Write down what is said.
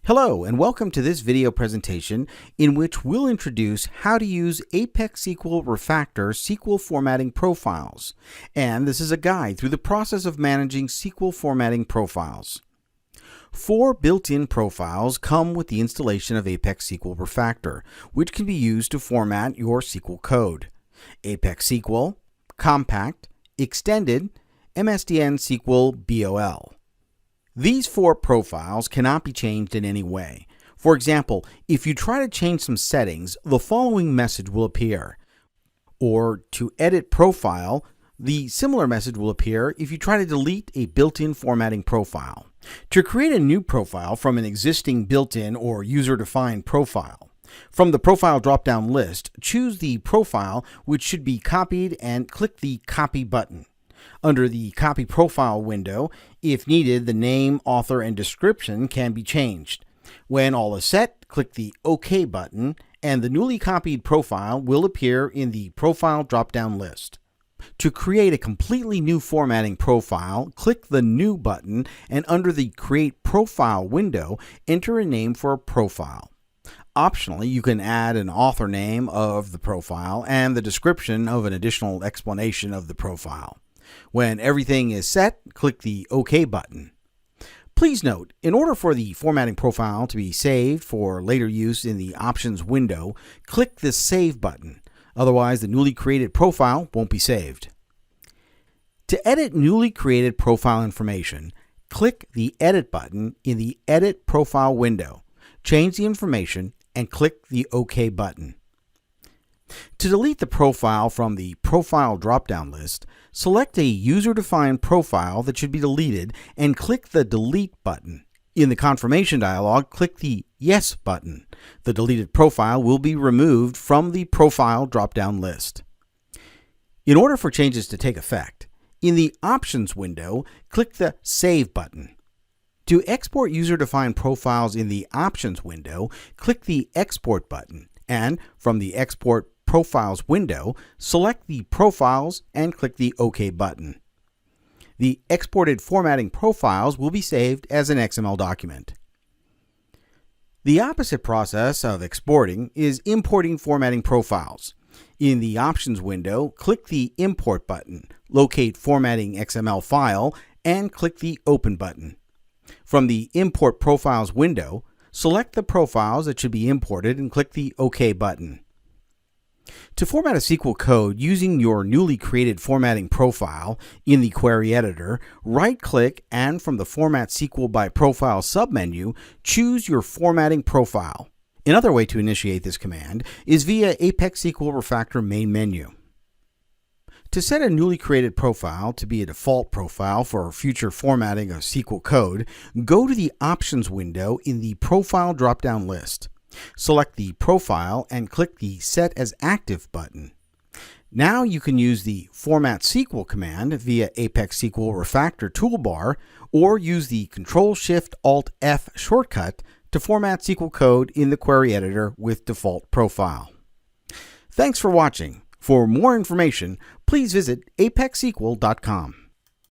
Hello and welcome to this video presentation in which we'll introduce how to use ApexSQL Refactor SQL formatting profiles. And this is a guide through the process of managing SQL formatting profiles. 4 built-in profiles come with the installation of ApexSQL Refactor, which can be used to format your SQL code. ApexSQL, Compact, Extended, MSDN SQL BOL. These 4 profiles cannot be changed in any way. For example, if you try to change some settings, the following message will appear. Or to edit profile, the similar message will appear if you try to delete a built-in formatting profile. To create a new profile from an existing built-in or user-defined profile, from the profile drop-down list, choose the profile which should be copied and click the Copy button. Under the Copy Profile window, if needed, the name, author, and description can be changed. When all is set, click the OK button, and the newly copied profile will appear in the Profile drop-down list. To create a completely new formatting profile, click the New button, and under the Create Profile window, enter a name for a profile. Optionally, you can add an author name of the profile and the description of an additional explanation of the profile. When everything is set, click the OK button. Please note, in order for the formatting profile to be saved for later use in the Options window, click the Save button. Otherwise, the newly created profile won't be saved. To edit newly created profile information, click the Edit button in the Edit Profile window. Change the information and click the OK button. To delete the profile from the Profile drop-down list, select a user-defined profile that should be deleted and click the Delete button. In the confirmation dialog, click the Yes button. The deleted profile will be removed from the Profile drop-down list. In order for changes to take effect, in the Options window, click the Save button. To export user-defined profiles in the Options window, click the Export button, and from the Export Profiles window, select the profiles and click the OK button. The exported formatting profiles will be saved as an XML document. The opposite process of exporting is importing formatting profiles. In the Options window, click the Import button, locate Formatting XML file, and click the Open button. From the Import Profiles window, select the profiles that should be imported and click the OK button. To format a SQL code using your newly created formatting profile in the query editor, right-click and from the Format SQL by Profile submenu, choose your formatting profile. Another way to initiate this command is via ApexSQL Refactor main menu. To set a newly created profile to be a default profile for future formatting of SQL code, go to the Options window in the Profile drop-down list. Select the profile and click the Set as Active button. Now you can use the Format SQL command via ApexSQL Refactor toolbar or use the Ctrl-Shift-Alt-F shortcut to format SQL code in the query editor with default profile. Thanks for watching. For more information, please visit apexsql.com.